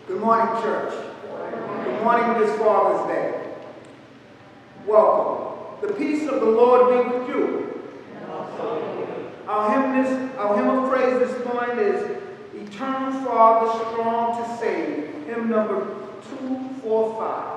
Good morning, church. Good morning this Father's Day. Welcome. The peace of the Lord be with you. Our hymn of praise this morning is Eternal Father, Strong to Save, hymn number 245.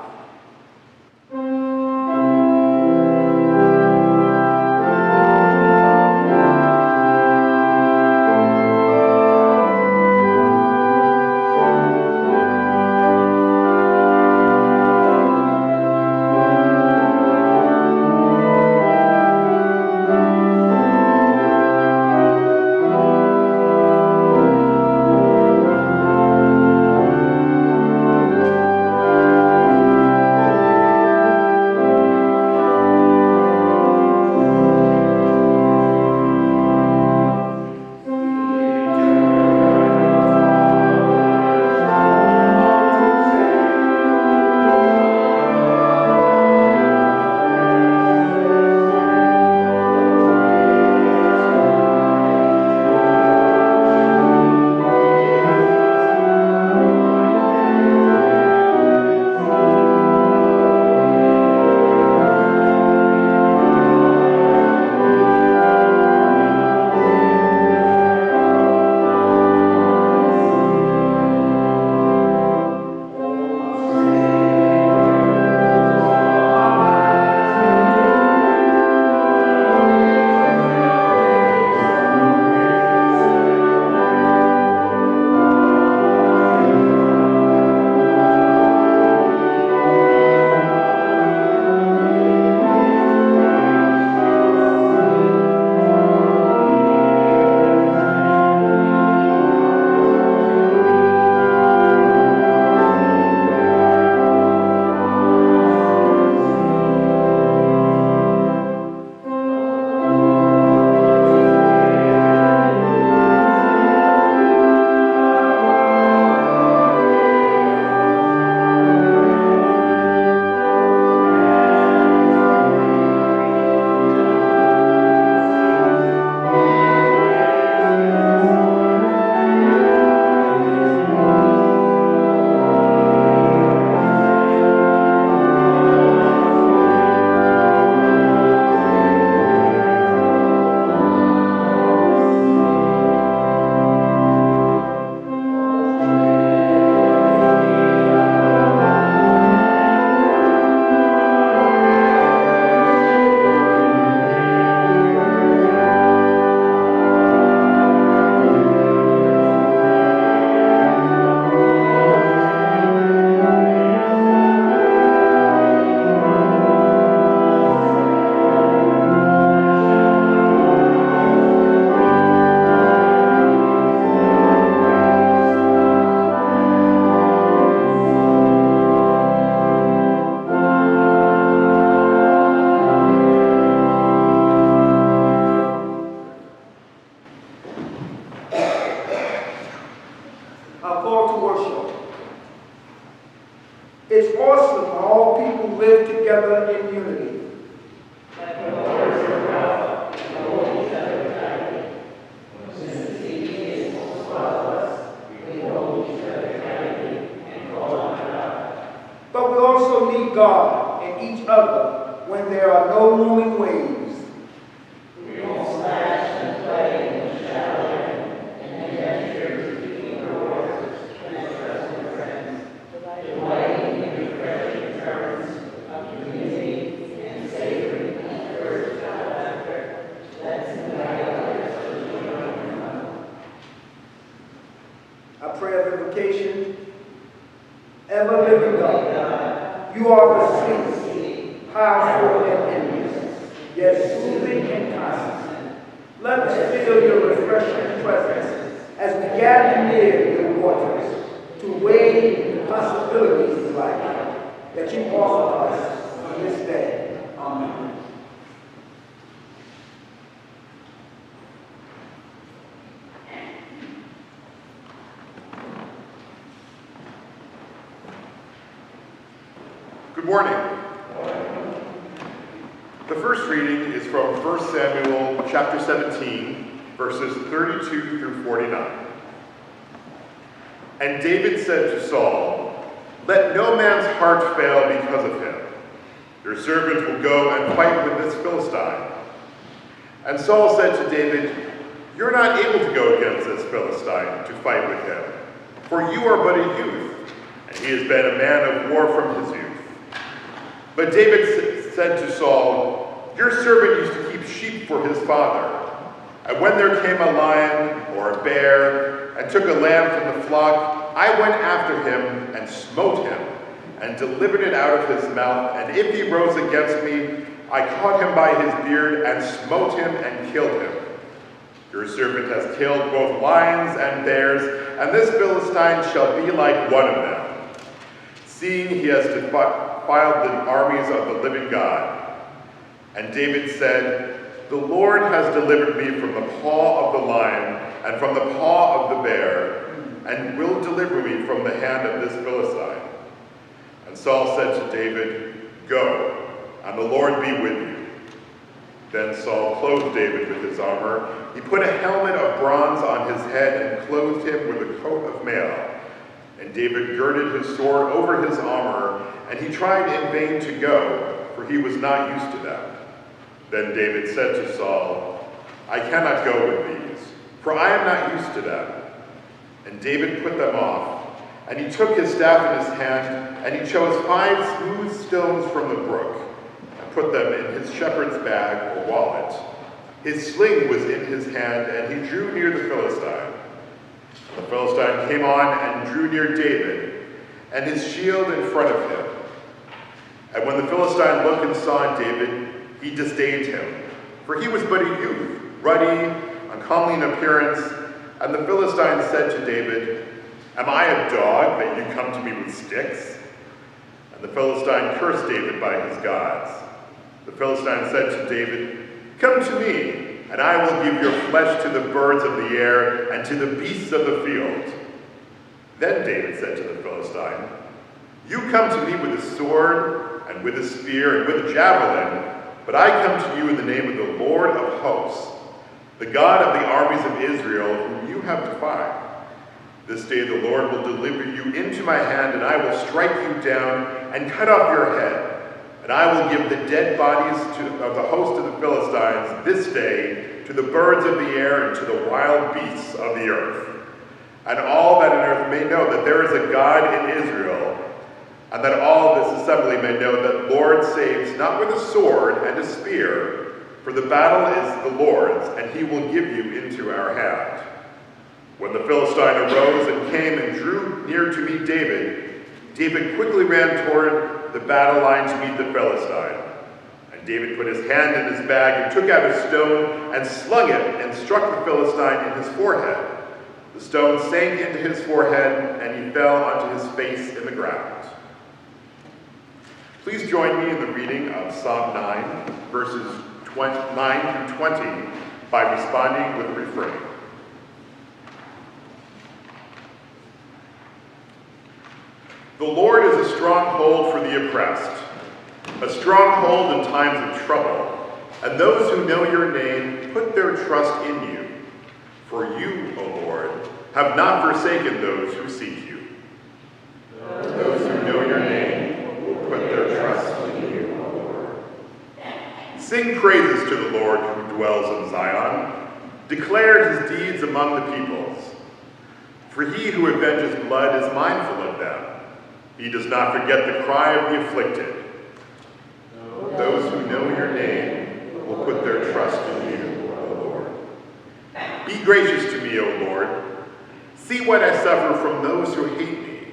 Good morning. The first reading is from 1 Samuel chapter 17, verses 32 through 49. And David said to Saul, "Let no man's heart fail because of him. Your servant will go and fight with this Philistine." And Saul said to David, "You're not able to go against this Philistine to fight with him, for you are but a youth, and he has been a man of war from his youth." But David said to Saul, "Your servant used to keep sheep for his father. And when there came a lion or a bear and took a lamb from the flock, I went after him and smote him and delivered it out of his mouth. And if he rose against me, I caught him by his beard and smote him and killed him. Your servant has killed both lions and bears, and this Philistine shall be like one of them, seeing he has defiled the armies of the living God." And David said, "The Lord has delivered me from the paw of the lion and from the paw of the bear, and will deliver me from the hand of this Philistine." And Saul said to David, "Go, and the Lord be with you." Then Saul clothed David with his armor. He put a helmet of bronze on his head and clothed him with a coat of mail. And David girded his sword over his armor, and he tried in vain to go, for he was not used to them. Then David said to Saul, "I cannot go with these, for I am not used to them." And David put them off, and he took his staff in his hand, and he chose 5 smooth stones from the brook, and put them in his shepherd's bag or wallet. His sling was in his hand, and he drew near the Philistine. The Philistine came on and drew near David, and his shield in front of him. And when the Philistine looked and saw David, he disdained him, for he was but a youth, ruddy, uncomely in appearance. And the Philistine said to David, "Am I a dog that you come to me with sticks?" And the Philistine cursed David by his gods. The Philistine said to David, "Come to me, and I will give your flesh to the birds of the air and to the beasts of the field." Then David said to the Philistine, "You come to me with a sword and with a spear and with a javelin, but I come to you in the name of the Lord of hosts, the God of the armies of Israel, whom you have defied. This day the Lord will deliver you into my hand, and I will strike you down and cut off your head. And I will give the dead bodies of the host of the Philistines this day to the birds of the air and to the wild beasts of the earth. And all that on earth may know that there is a God in Israel, and that all this assembly may know that the Lord saves not with a sword and a spear, for the battle is the Lord's, and he will give you into our hand." When the Philistine arose and came and drew near to meet David, David quickly ran toward the battle line to meet the Philistine. And David put his hand in his bag and took out a stone and slung it and struck the Philistine in his forehead. The stone sank into his forehead, and he fell onto his face in the ground. Please join me in the reading of Psalm 9, verses 9 through 20, by responding with refrain. The Lord is a stronghold for the oppressed, a stronghold in times of trouble, and those who know your name put their trust in you. For you, O Lord, have not forsaken those who seek you. Those who know your name will put their trust in you, O Lord. Sing praises to the Lord who dwells in Zion. Declare his deeds among the peoples. For he who avenges blood is mindful of them. He does not forget the cry of the afflicted. Those who know your name will put their trust in you, O Lord. Be gracious to me, O Lord. See what I suffer from those who hate me.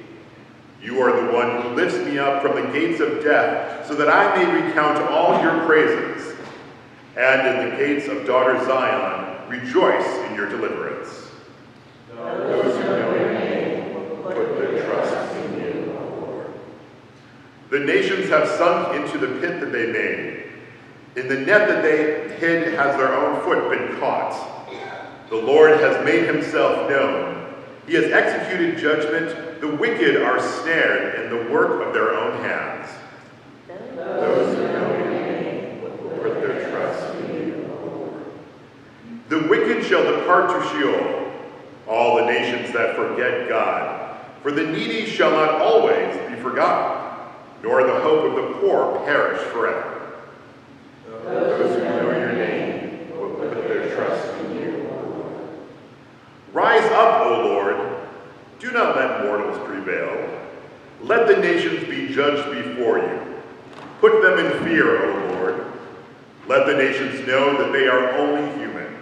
You are the one who lifts me up from the gates of death, so that I may recount all your praises. And in the gates of daughter Zion, rejoice in your deliverance. Those who know your name will put their trust in you, O Lord. The nations have sunk into the pit that they made. In the net that they hid has their own foot been caught. The Lord has made himself known. He has executed judgment. The wicked are snared in the work of their own hands. Those who know your name will put their trust in you, O Lord. The wicked shall depart to Sheol, all the nations that forget God. For the needy shall not always be forgotten, nor the hope of the poor perish forever. Those who know your name will put their trust in you. Rise up, O Lord. Do not let mortals prevail. Let the nations be judged before you. Put them in fear, O Lord. Let the nations know that they are only human.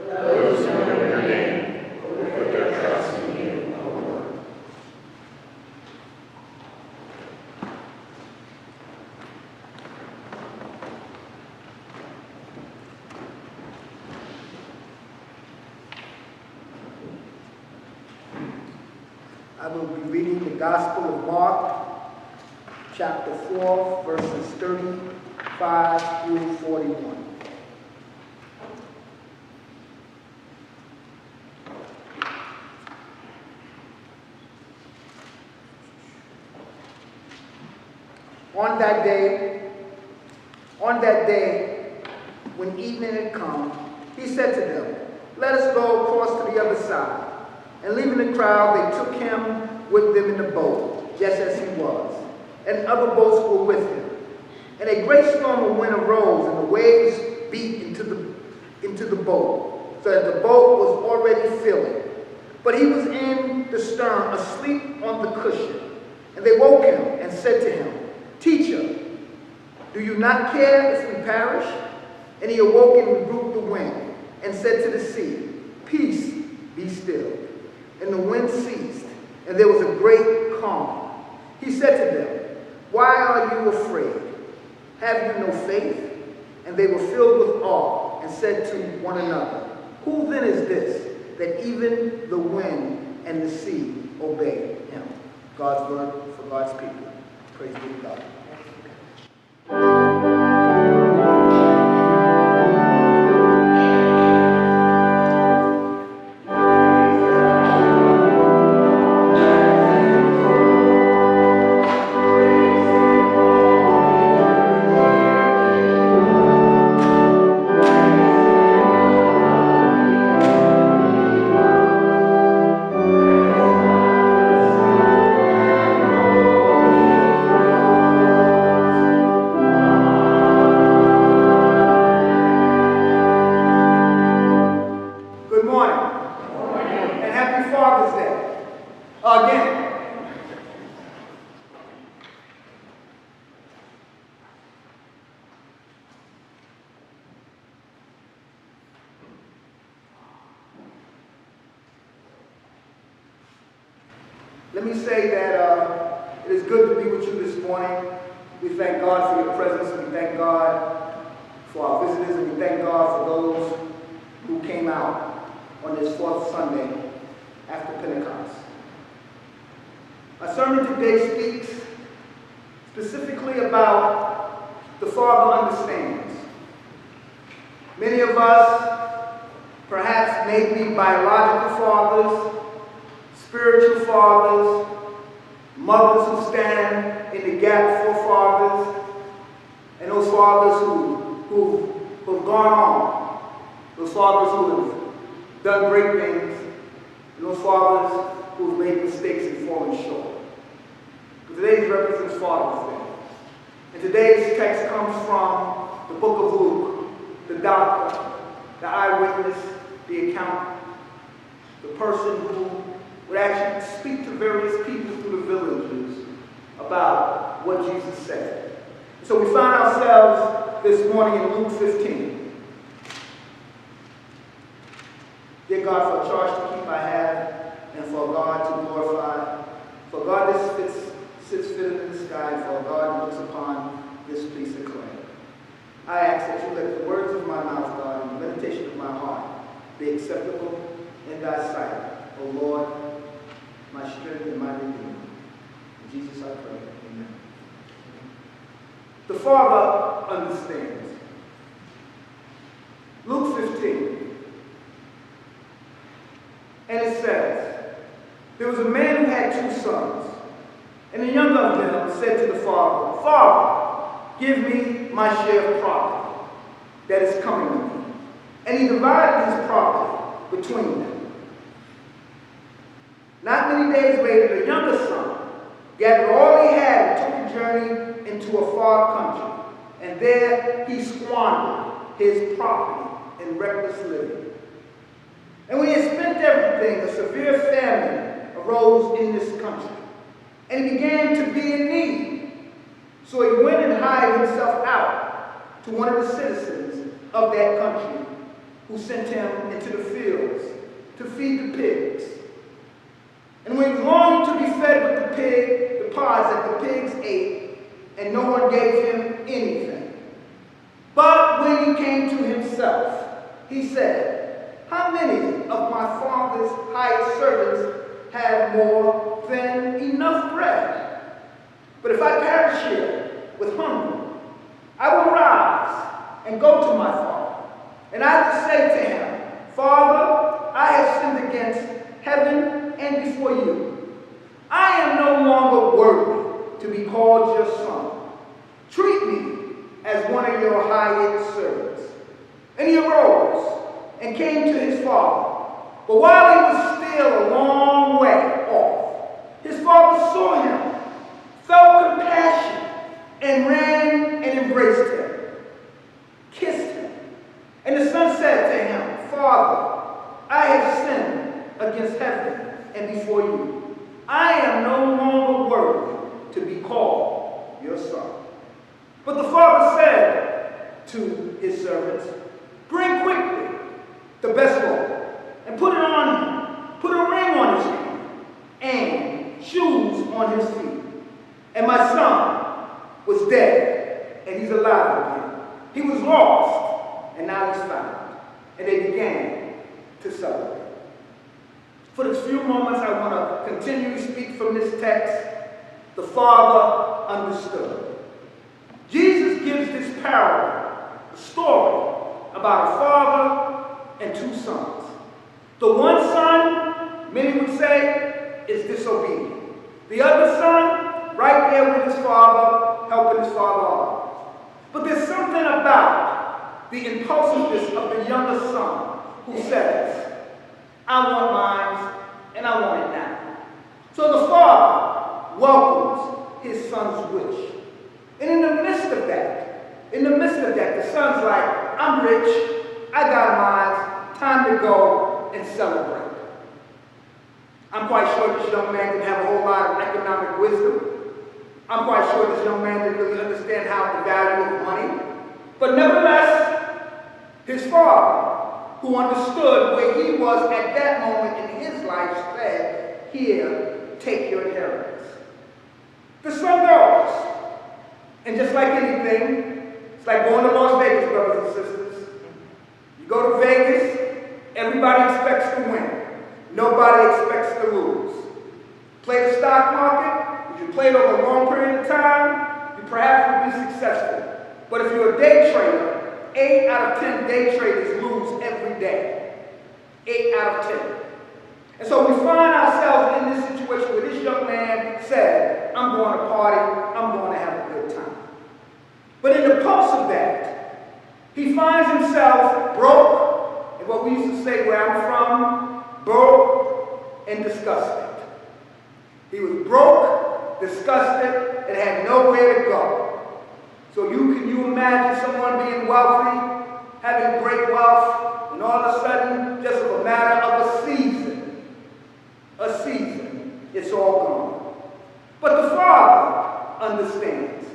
Those who know your name will put their trust in you, O Lord. I will be reading the Gospel of Mark, chapter 4, verses 35 through 41. On that day, when evening had come, he said to them, "Let us go across to the other side." And leaving the crowd, they took him with them in the boat, just as he was. And other boats were with him. And a great storm of wind arose, and the waves beat into the boat, so that the boat was already filling. But he was in the stern, asleep on the cushion. And they woke him and said to him, "Teacher, do you not care if we perish?" And he awoke and rebuked the wind, and said to the sea, "Peace, be still." And the wind ceased, and there was a great calm. He said to them, "Why are you afraid? Have you no faith?" And they were filled with awe, and said to one another, "Who then is this, that even the wind and the sea obey him?" God's word for God's people. Praise be to God. Let me say that it is good to be with you this morning. We thank God for your presence, and we thank God for our visitors, and we thank God for those who came out on this fourth Sunday after Pentecost. Our sermon today speaks specifically about the Father understands. Many of us perhaps may be biological fathers, spiritual fathers, mothers who stand in the gap for fathers, and those fathers who've gone on, those fathers who have done great things, and those fathers who've made mistakes and fallen short. But today represents Father's Day. And today's text comes from the book of Luke, the doctor, the eyewitness, the accountant, the person who would actually speak to various people through the villages about what Jesus said. So we find ourselves this morning in Luke 15. Dear God, for a charge to keep I have, and for God to glorify, for God this sits fitted in the sky, and for God looks upon this piece of clay. I ask that you let the words of my mouth, God, and the meditation of my heart be acceptable in thy sight, O Lord, my strength and my redeemer. In Jesus I pray. Amen. The Father understands. Luke 15. And it says, there was a man who had 2 sons. And the younger of them said to the father, "Father, give me my share of property that is coming to me." And he divided his property between them. Not many days later, the younger son gathered all he had and took a journey into a far country. And there he squandered his property in reckless living. And when he had spent everything, a severe famine arose in this country. And he began to be in need. So he went and hired himself out to one of the citizens of that country, who sent him into the fields to feed the pigs. And when he longed to be fed with the pods that the pigs ate, and no one gave him anything. But when he came to himself, he said, "How many of my father's hired servants have more than enough bread? But if I perish here with hunger, I will rise and go to my father, and I will say to him, Father, I have sinned against heaven and before you. I am no longer worthy to be called your son. Treat me as one of your hired servants." And he arose and came to his father. But while he was still a long way off, his father saw him, felt compassion, and ran and embraced him, kissed him. And the son said to him, "Father, I have sinned against heaven and before you. I am no longer worthy to be called your son." But the father said to his servants, "Bring quickly the best robe and put it on him. Put a ring on his hand and shoes on his feet. And my son was dead, and he's alive again. He was lost, and now he's found." And they began to celebrate. For this few moments, I want to continue to speak from this text. The Father understood. Jesus gives this parable, a story about a father and two sons. The one son, many would say, is disobedient. The other son, right there with his father, helping his father out. But there's something about the impulsiveness of the younger son who says, "I want mine, and I want it now." So the father welcomes his son's wish. And in the midst of that, the son's like, "I'm rich, I got mine, time to go and celebrate." I'm quite sure this young man didn't have a whole lot of economic wisdom. I'm quite sure this young man didn't really understand how the value of money. But nevertheless, his father, who understood where he was at that moment in his life, said, "Here, take your inheritance." The son goes. And just like anything, it's like going to Las Vegas, brothers and sisters. You go to Vegas, everybody expects to win. Nobody expects to lose. Play the stock market. If you play it over a long period of time, you perhaps will be successful. But if you're a day trader, 8 out of 10 day traders lose every day. 8 out of 10. And so we find ourselves in this situation where this young man said, "I'm going to party, I'm going to have a good time." But in the pulse of that, he finds himself broke, and what we used to say where I'm from, broke and disgusted. He was broke, disgusted, and had nowhere to go. So can you imagine someone being wealthy, having great wealth, and all of a sudden, just of a matter of a season, it's all gone. But the Father understands.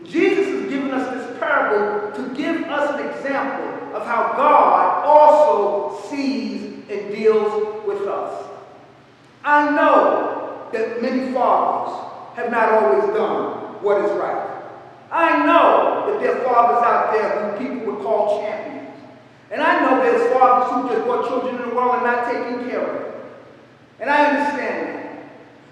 Jesus has given us this parable to give us an example of how God also sees and deals with us. I know that many fathers have not always done what is right. I know that there are fathers out there who people would call champions. And I know there's fathers who just brought children in the world and not taking care of them. And I understand that.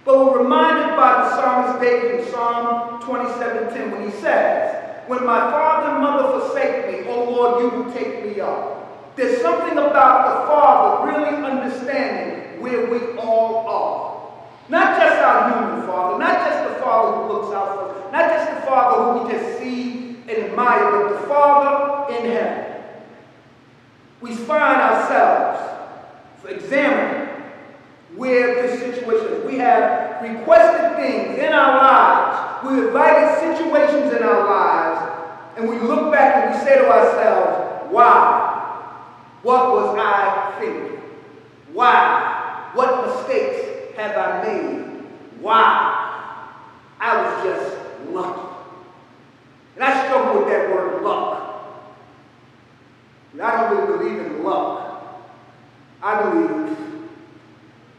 But we're reminded by the psalmist David in Psalm 27:10 when he says, "When my father and mother forsake me, O Lord, you will take me up." There's something about the Father really understanding where we all are. Not just our human father, not just the Father who looks out for us, not just the Father who we just see and admire, but the Father in heaven. We find ourselves examining where this situation is. We have requested things in our lives. We invited situations in our lives, and we look back and we say to ourselves, wow, what was I thinking? Wow, what mistakes have I made? Wow, I was just lucky. And I struggle with that word luck. I don't really believe in luck. I believe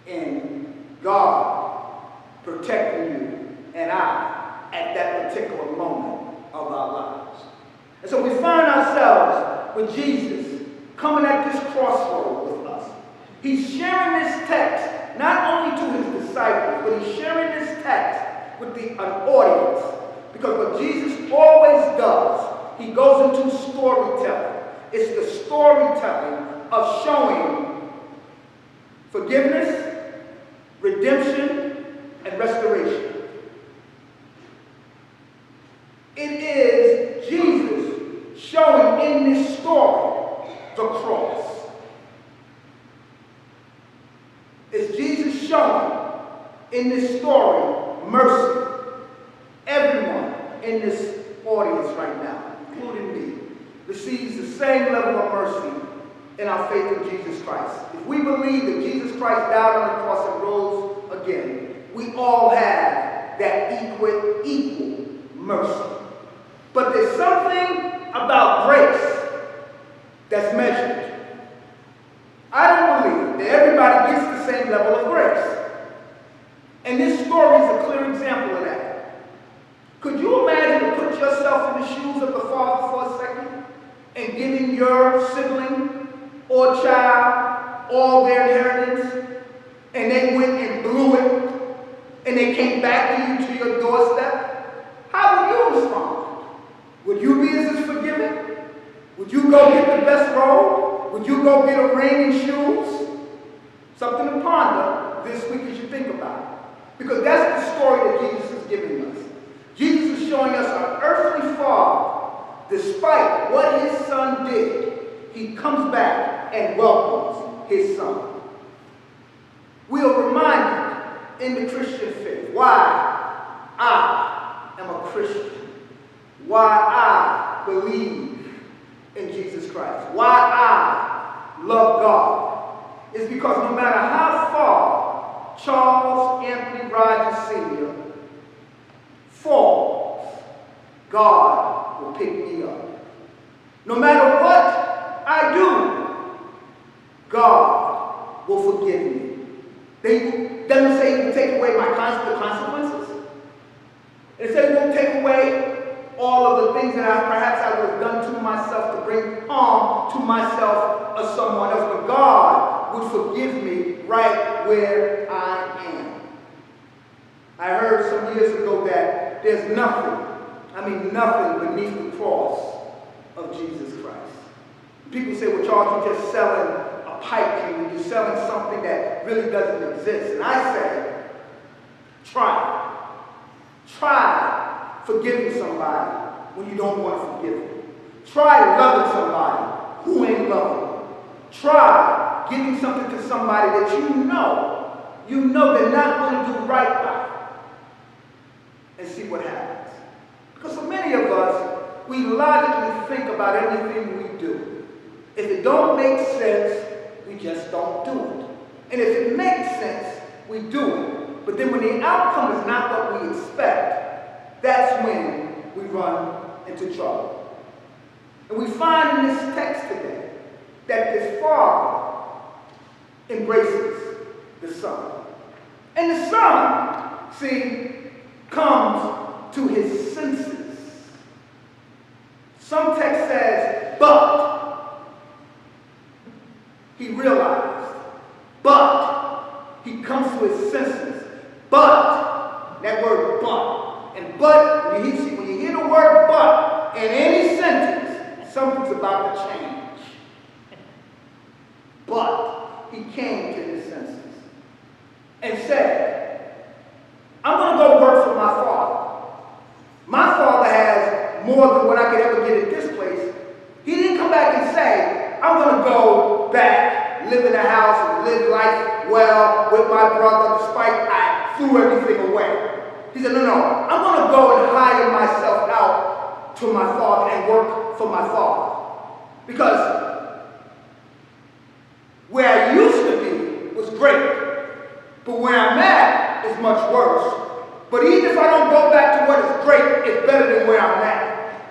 in God protecting you and I at that particular moment of our lives. And so we find ourselves with Jesus coming at this crossroad with us. He's sharing this text not only to his disciples, but he's sharing this text with an audience. Because what Jesus always does, he goes into storytelling. It's the storytelling of showing forgiveness, redemption, and restoration. It is Jesus showing in this story the cross. It's Jesus showing in this story mercy. Everyone in this audience right now, including me, receives the same level of mercy in our faith in Jesus Christ. If we believe that Jesus Christ died on the cross and rose again, we all have that equal mercy. But there's something about grace that's measured. I don't believe that everybody gets the same level of grace. And this story is a clear example of that. Could you imagine to put yourself in the shoes of the Father for a second and giving your sibling or child all their inheritance, and they went and blew it, and they came back to you to your doorstep? How would you respond? Would you be as forgiving? Would you go get the best robe? Would you go get a ring and shoes? Something to ponder this week as you think about it. Because that's the story that Jesus is giving us. Jesus is showing us our earthly Father, despite what his Son did, he comes back and welcomes his Son. We are reminded in the Christian faith why I am a Christian, why I believe in Jesus Christ, why I love God, is because no matter how far Charles Anthony Rogers Sr. falls, God will pick me up. No matter what I do, God will forgive me. They doesn't say he will take away my consequences. It says he won't take away all of the things that perhaps I would have done to myself to bring harm to myself or someone else. But God would forgive me right where I am. I heard some years ago that there's nothing beneath the cross of Jesus Christ. People say, well, Charles, you're just selling a pipe and you're selling something that really doesn't exist. And I say, try forgiving somebody when you don't want to forgive them. Try loving somebody who ain't loving. Try giving something to somebody that you know they're not going to do right by, and see what happens. Because for many of us, we logically think about everything we do. If it don't make sense, we just don't do it. And if it makes sense, we do it. But then when the outcome is not what we expect, that's when we run into trouble. And we find in this text today that this Father embraces the Son. And the Son, comes to his senses. Some text says, but he realized. But he comes to his senses. But, that word but. And but, when you hear the word but in any sentence, something's about to change. But he came to his senses and said, I'm going to go work for my Father. My Father has more than what I could ever get at this place. He didn't come back and say, I'm going to go back, live in a house, and live life well with my threw everything away. He said, no, I'm going to go and hire myself out to my father and work for my father. Because where I used to be was great, but where I'm at is much worse. But even if I don't go back to what is great, it's better than where I'm at.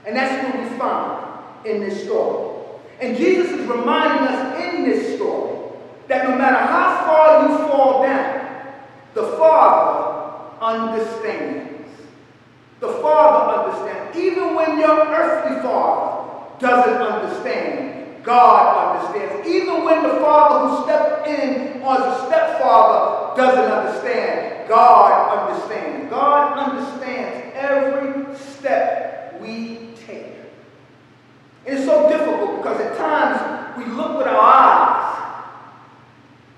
And that's what we find in this story. And Jesus is reminding us in this story that no matter how far you fall down, the Father understands. The Father understands. Even when your earthly father doesn't understand, God understands. Even when the father who stepped in as a stepfather doesn't understand, God understands. God understands every step we take. And it's so difficult because at times we look with our eyes.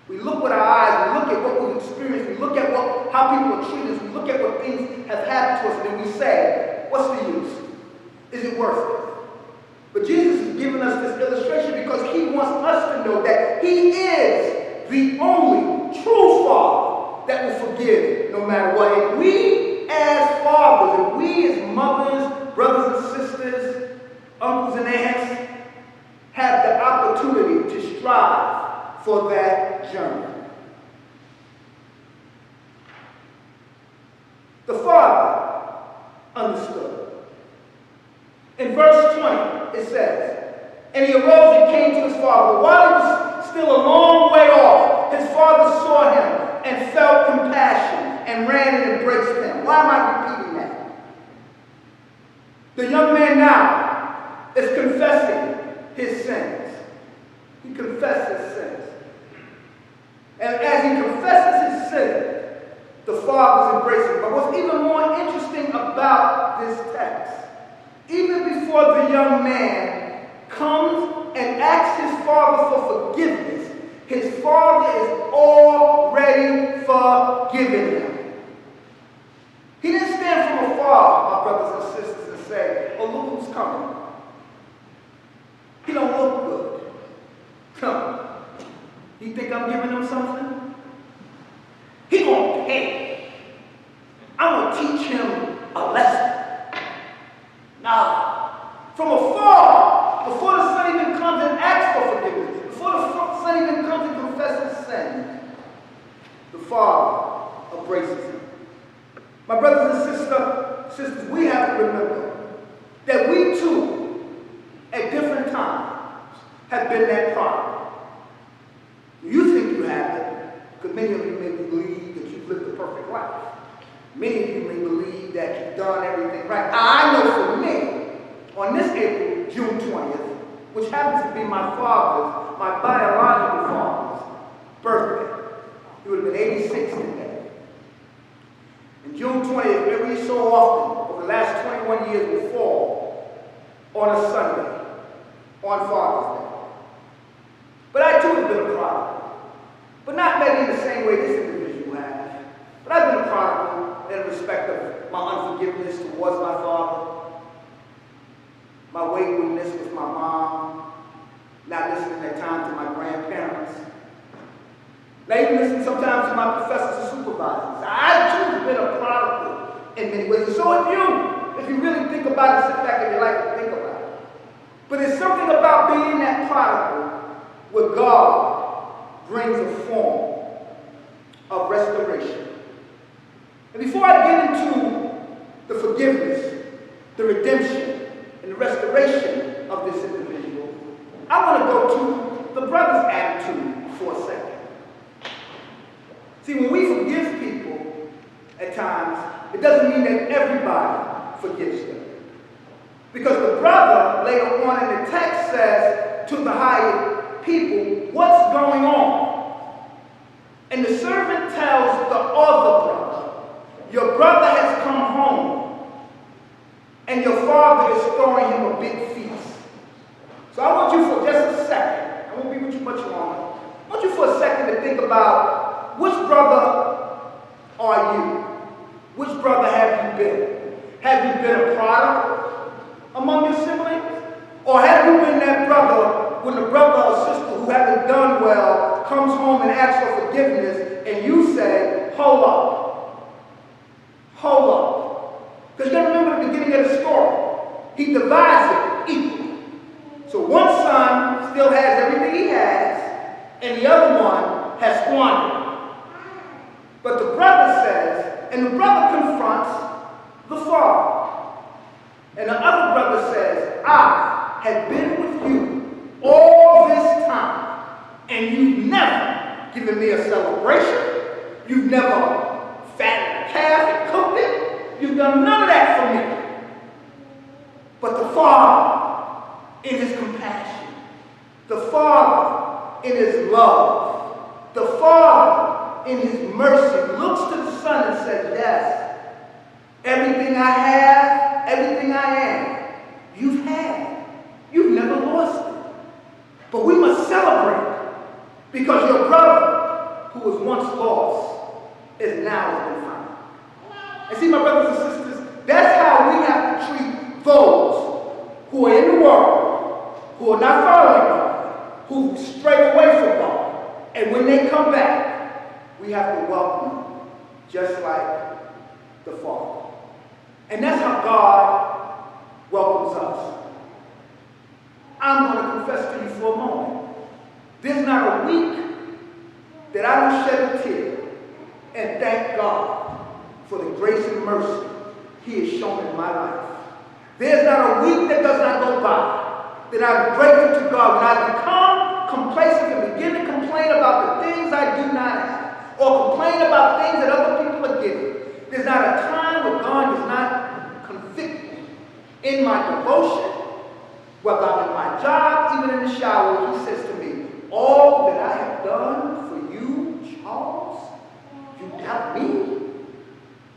We look with our eyes, we look at what we've experienced, we look at how people are treated us, we look at what things have happened to us, and we say, what's the use? Is it worth it? But Jesus is giving us this illustration because he wants us to know that he is the only true Father that will forgive no matter what. And we as fathers, and we as mothers, brothers and sisters, uncles and aunts, have the opportunity to strive for that journey. The Father understood. In verse 20, it says, and he arose and came to his father. But while he was still a long way off, his father saw him and felt compassion and ran and embraced him. Why am I repeating that? The young man now is confessing his sins. He confessed his sins. And as he confesses his sin, the Father's embracing. But what's even more interesting about this text, even before the young man comes and asks his father for forgiveness, his father is already forgiven him. He didn't stand from afar, my brothers and sisters, and say, oh, look who's coming. He don't look good. Come. You think I'm giving him something? He gonna pay. I'm gonna teach him a lesson. Now, from afar, before the son even comes and asks for forgiveness, before the son even comes and confesses his sin, the Father embraces him. My brothers and sisters, we have to remember that we too, at different times, have been that product. You think you have it, because many of you may believe that you've lived a perfect life. Many of you may believe that you've done everything right. Now, I know for me, on this April, June 20th, which happens to be my biological father's birthday, he would have been 86 today. And June 20th, every so often, over the last 21 years, will fall on a Sunday, on Father's Day. But I too have been a prodigal. But not maybe in the same way this individual has. But I've been a prodigal in respect of my unforgiveness towards my father, my waywardness with my mom, not listening at times to my grandparents, not even listening sometimes to my professors and supervisors. I too have been a prodigal in many ways. And so have you, if you really think about it, sit back in your life and think about it. But there's something about being that prodigal where God brings a form of restoration. And before I get into the forgiveness, the redemption, and the restoration of this individual, I want to go to the brother's attitude for a second. See, when we forgive people at times, it doesn't mean that everybody forgives them. Because the brother later on in the text says to the hired people, what's going on? And the servant tells the other brother, your brother has come home, and your father is throwing him a big feast. So I want you for just a second, I won't be with you much longer, I want you for a second to think about which brother are you? Which brother have you been? Have you been a prodigal among your siblings? Or have you been that brother when the brother or sister who hasn't done well comes home and asks for forgiveness and you say, hold up, And the brother confronts the father. And the other brother says, I have been with you all this time, and you've never given me a celebration. You've never fattened a calf and cooked it. You've done none of that for me. But the father, in his compassion, the father, in his love, the father, in his mercy, looks to the son and says, yes, everything I have, everything I am, you've had. You've never lost it. But we must celebrate because your brother, who was once lost, is now has been found. And see, my brothers and sisters, that's how we have to treat those who are in the world, who are not following God, who stray away from God. And when they come back, we have to welcome them just like the Father. And that's how God welcomes us. I'm going to confess to you for a moment. There's not a week that I don't shed a tear and thank God for the grace and mercy He has shown in my life. There's not a week that does not go by that I'm grateful to God when I become complacent and begin to complain about the things I do not have or complain about things that other people are getting. There's not a time where God does not convict me in my devotion, whether I'm in my job, even in the shower. He says to me, all that I have done for you, Charles, you doubt me?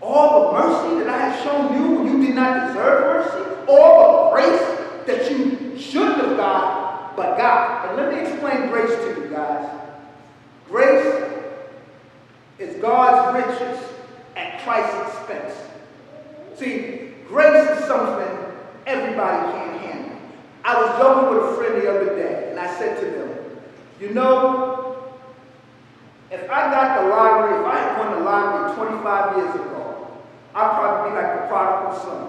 All the mercy that I have shown you when you did not deserve mercy? All the grace that you shouldn't have got, but got. And let me explain grace to you guys. Grace is God's riches at Christ's expense. See, grace is something everybody can't handle. I was joking with a friend the other day, and I said to them, you know, if I got the lottery, if I had won the lottery 25 years ago, I'd probably be like the prodigal son.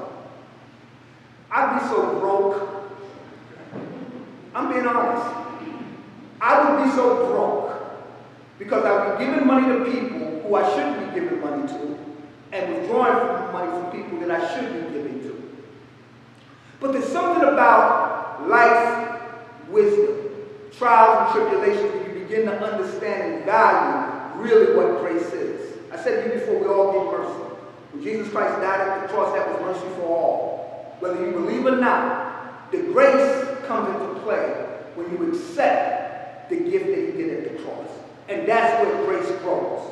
I'd be so broke. I'm being honest. I would be so broke because I would be giving money to people who I shouldn't be giving money to and withdrawing money from people that I should be giving to. But there's something about life wisdom, trials and tribulations, when you begin to understand and value really what grace is. I said to you before, we all get mercy. When Jesus Christ died at the cross, that was mercy for all. Whether you believe or not, the grace comes into play when you accept the gift that He did at the cross. And that's where grace grows.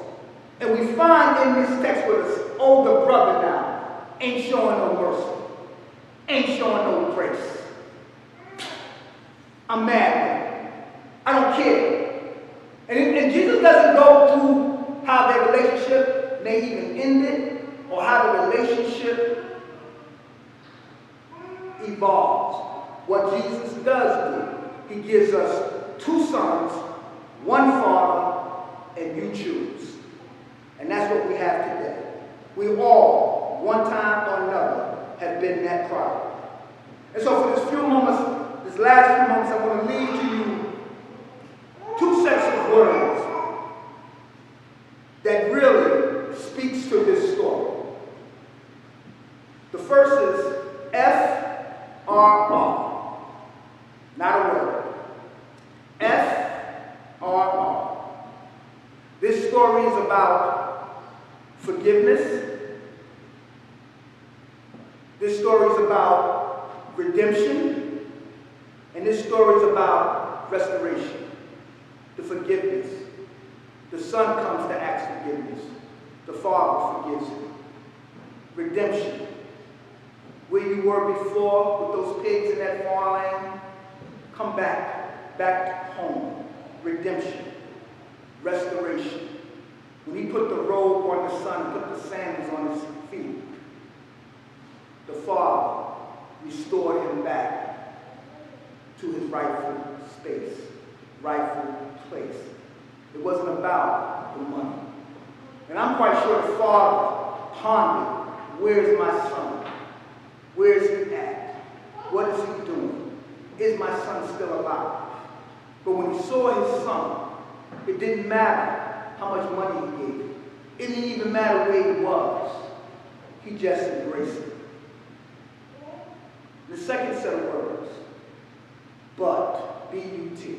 And we find in this text where this older brother now ain't showing no mercy, ain't showing no grace. I'm mad. I don't care. And Jesus doesn't go through how their relationship may even ended or how the relationship evolves. What Jesus does do, He gives us two sons, one father, and you choose. And that's what we have today. We all, one time or another, have been that product. And so for this few moments, this last few moments, I want to leave to you two sets of words that really speaks to this story. The first is F-R-R. Not a word. F-R-R. This story is about forgiveness. This story is about redemption. And this story is about restoration. The forgiveness. The Son comes to ask forgiveness. The Father forgives him. Redemption. Where you were before with those pigs in that farmland, come back home. Redemption. Restoration. When He put the robe on the Son, put the sandals on His feet, the Father restored Him back to His rightful space, rightful place. It wasn't about the money. And I'm quite sure the Father pondered, where's my son? Where's he at? What is he doing? Is my son still alive? But when he saw his son, it didn't matter how much money he gave him. It didn't even matter where he was. He just embraced it. The second set of words, but, B-U-T.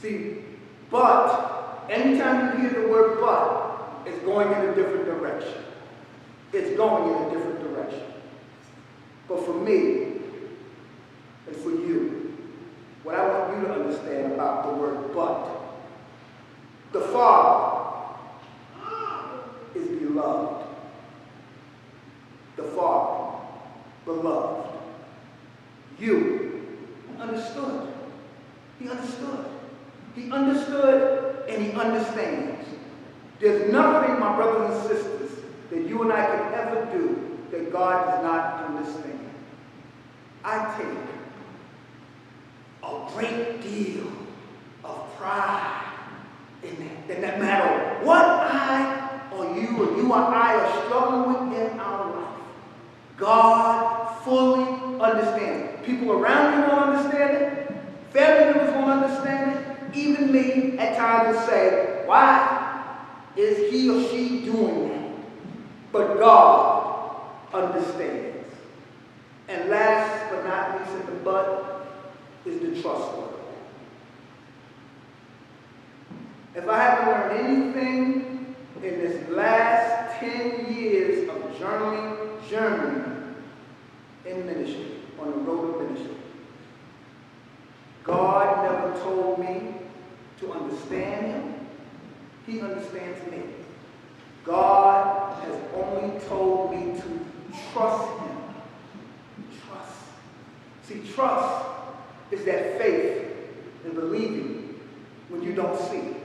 See, but, anytime you hear the word but, it's going in a different direction. It's going in a different direction. But for me, and for you, what I want you to understand about the word but, the Father is beloved. The Father, beloved. You understood. He understood. He understood and he understands. There's nothing, my brothers and sisters, that you and I can ever do that God does not understand. I take a great deal of pride in that no matter what I or you or I are struggling with in our life, God fully understands. People around you won't understand it. Family members won't understand it. Even me at times will say, why is he or she doing that? But God understands. And last but not least in the but is the trust word. If I haven't learned anything in this last 10 years of journey in ministry, on the road of ministry, God never told me to understand him. He understands me. God has only told me to trust him. Trust. See, trust is that faith in believing when you don't see.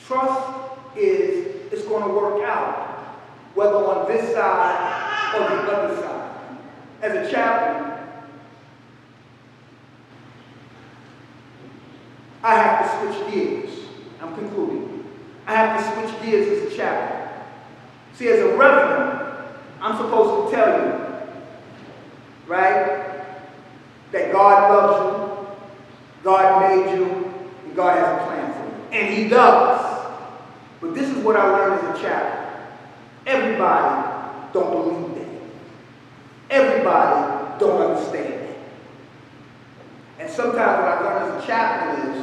Trust is it's going to work out, whether on this side or the other side. As a chaplain, I have to switch gears. I'm concluding. I have to switch gears as a chaplain. See, as a reverend, I'm supposed to tell you, right, that God loves you, God made you, and God has a plan for you. And he does. But this is what I learned as a chaplain. Everybody don't believe that. Everybody don't understand that. And sometimes what I've learned as a chaplain is,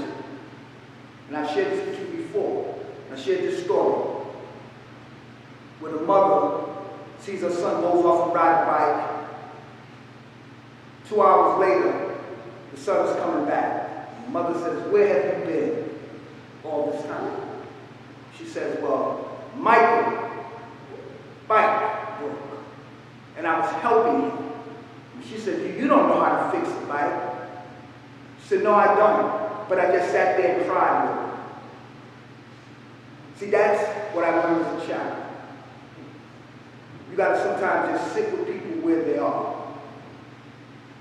and I've shared this with you before, I shared this story, where the mother sees her son goes off and ride a bike. 2 hours later, the son is coming back. The mother says, where have you been all this time? She says, well, Michael, bike broke, and I was helping him. And she said, you don't know how to fix the bike. She said, no, I don't, but I just sat there and cried with her. See, that's what I learned as a child. You got to sometimes just sit with people where they are.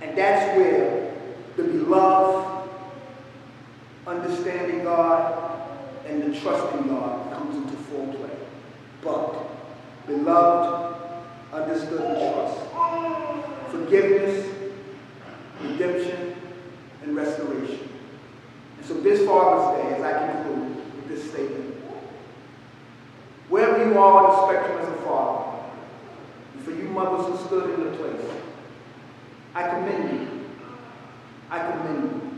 And that's where the beloved, understanding God, and the trusting God comes into full play. But beloved, understood, and trust. Forgiveness, redemption, and restoration. And so this Father's Day, as I conclude with this statement, wherever you are on the spectrum as a father, and for you mothers who stood in the place, I commend you. I commend you.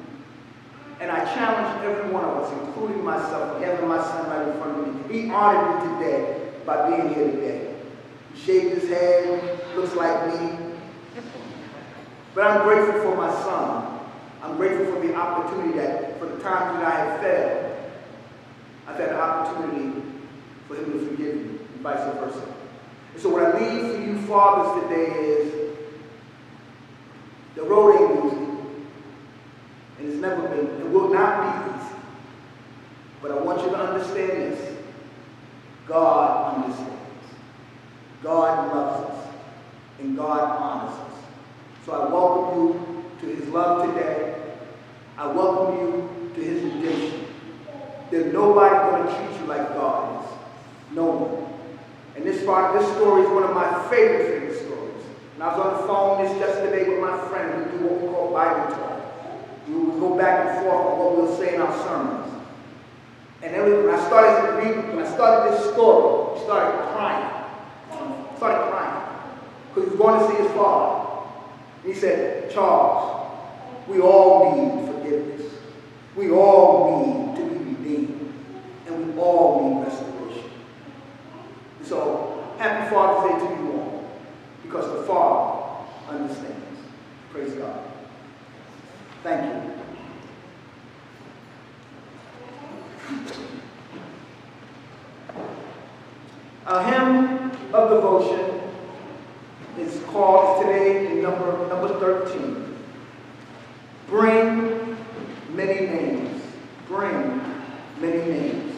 And I challenge every one of us, including myself, having my son right in front of me. He honored me today by being here today. He shaved his head, looks like me. But I'm grateful for my son. I'm grateful for the opportunity that, for the times that I have failed, I've had an opportunity for him to forgive me, and vice versa. And so what I leave for you fathers today is, the road ain't easy. And it's never been, it will not be easy. But I want you to understand this. God understands. God loves us. And God honors us. So I welcome you to his love today. I welcome you to his redemption. There's nobody going to treat you like God is. No one. And this story is one of my favorite stories. And I was on the phone this yesterday with my friend. We do what we call Bible talk. We will go back and forth on what we'll say in our sermons. And then when I started reading, when I started this story, he started crying. Because he was going to see his father. And he said, Charles, we all need forgiveness. We all need to be redeemed. And we all need restoration. So, happy Father's Day to you all. Because the Father understands. Praise God. Thank you. Our hymn of devotion is called today in number 13. Bring many names. Bring many names.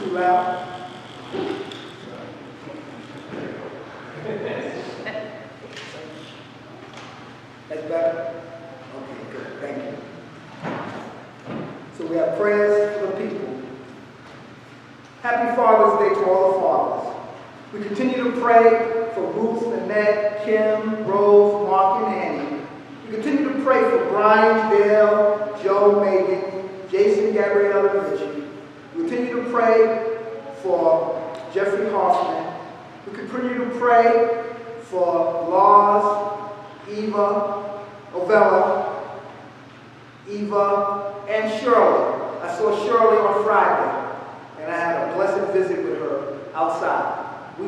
Too loud? That's better? Okay, good. Thank you. So we have prayers for the people. Happy Father's Day to all the fathers. We continue to pray for Ruth, Annette, Kim, Rose, Mark, and Annie. We continue to pray for Brian, Dale, Joe, Megan, Jason, Gabrielle, and Richie. We continue to pray for Jeffrey Hoffman. We continue to pray for Lars, Eva, Ovella, Eva, and Shirley. I saw Shirley on Friday, and I had a blessed visit with her outside. We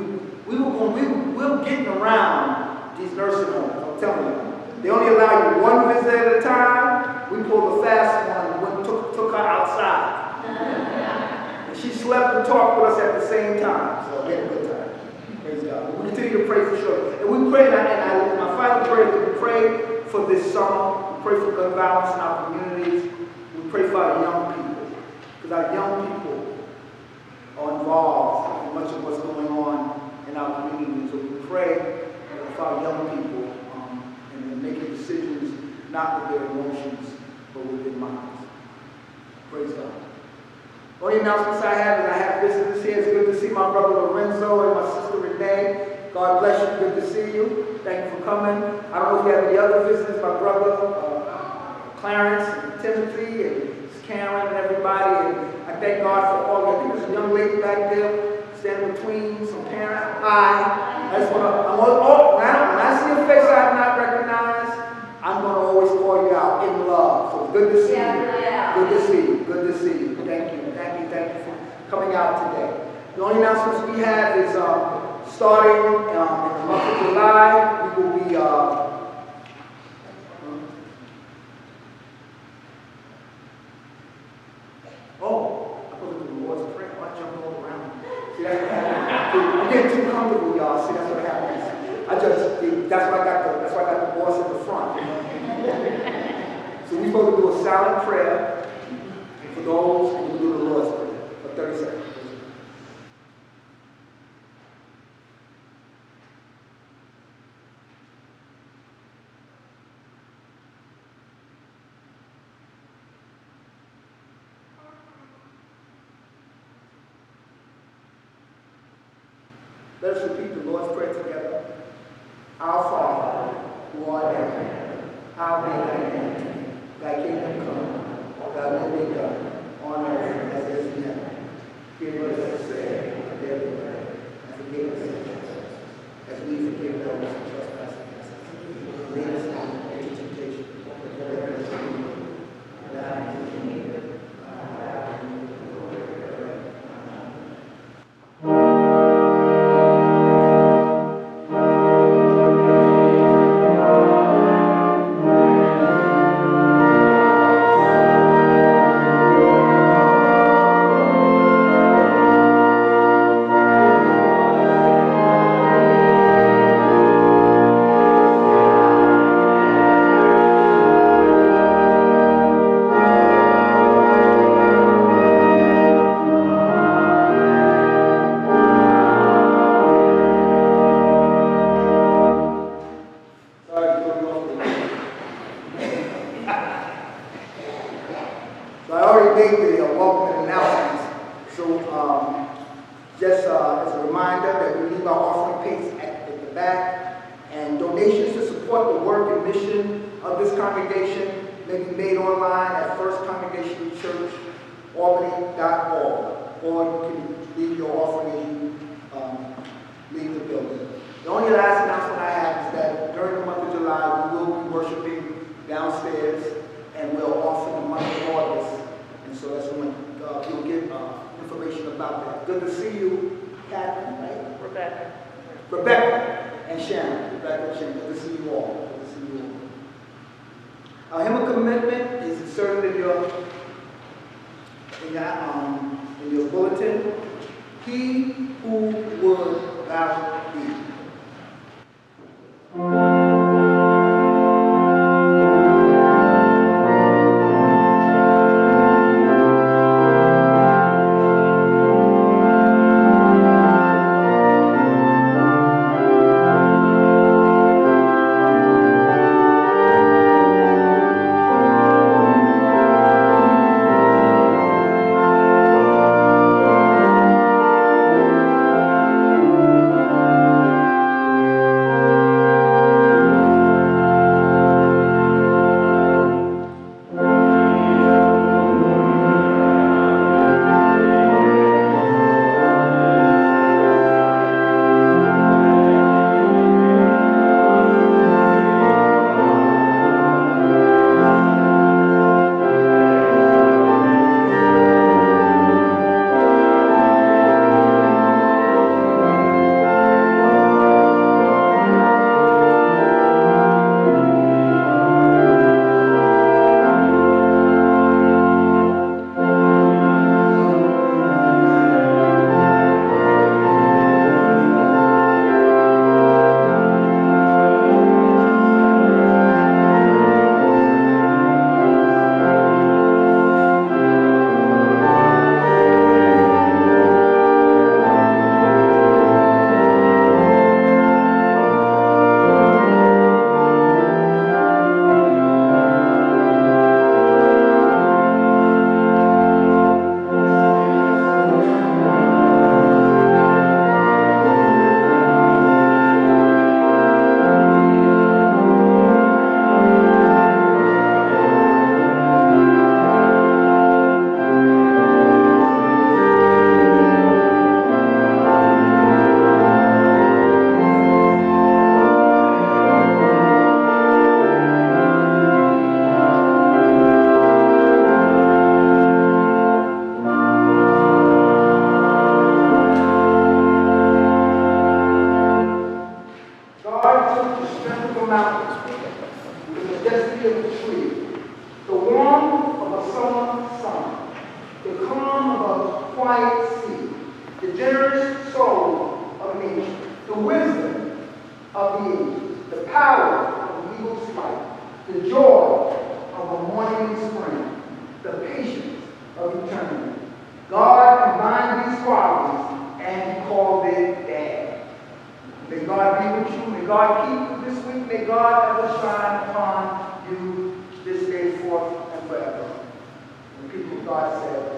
were getting around these nursing homes, I'm telling you. They only allow you one visit at a time. We pulled the fast one and went, took her outside. And she slept and talked with us at the same time. So we had a good time. Praise God. We continue to pray for sure. And we pray, and my final prayer is we pray for this summer. We pray for gun violence in our communities. We pray for our young people. Because our young people are involved in much of what's going on in our communities. So we pray for our young people and making decisions not with their emotions, but with their minds. Praise God. Only announcements I have is I have visitors here. It's good to see my brother Lorenzo and my sister Renee. God bless you. Good to see you. Thank you for coming. I don't know if you have any other visitors. My brother Clarence and Timothy and Karen and everybody. And I thank God for all of you. I think there's a young lady back there standing between some parents. Hi. I just want to, when I see a face I have not recognized, I'm going to always call you out in love. So good to see you. Yeah. Good to see you. Good to see you. Thank you. Thank you for coming out today. The only announcements we have is starting in the month of July, we will be I put it in the Lord's Prayer. I jump all around. See, that's what happens. I'm getting too comfortable, y'all. See, that's what happens. That's why I got the boss in the front. You know? So we're supposed to do a silent prayer for those who do the Lord's Prayer for 30 seconds. Let us repeat the Lord's Prayer together. Our Father, who art in heaven, hallowed be thy name. Thy kingdom come, thy will be done, on earth as it is in heaven. Give us this day our daily bread, and forgive us our trespasses, as we forgive those who trespass against us. Lead us not into temptation, but deliver us from evil. For thine is the kingdom, power, and the glory forever. Amen. Congregation may be made online at First Congregational Church, Albany.org, or you can leave your offering as you leave the building. The only last announcement I have is that during the month of July, we will be worshiping downstairs, and we'll offer the month of August. And so that's when you'll get information about that. Good to see you, Catherine, right? Rebecca and Sharon. Good to see you all. Our hymn of commitment is inserted in your bulletin. He who would thou be. the joy of a morning in spring, the patience of eternity. God combined these qualities and He called it Dad. May God be with you. May God keep you this week. May God ever shine upon you this day forth and forever. The people of God said,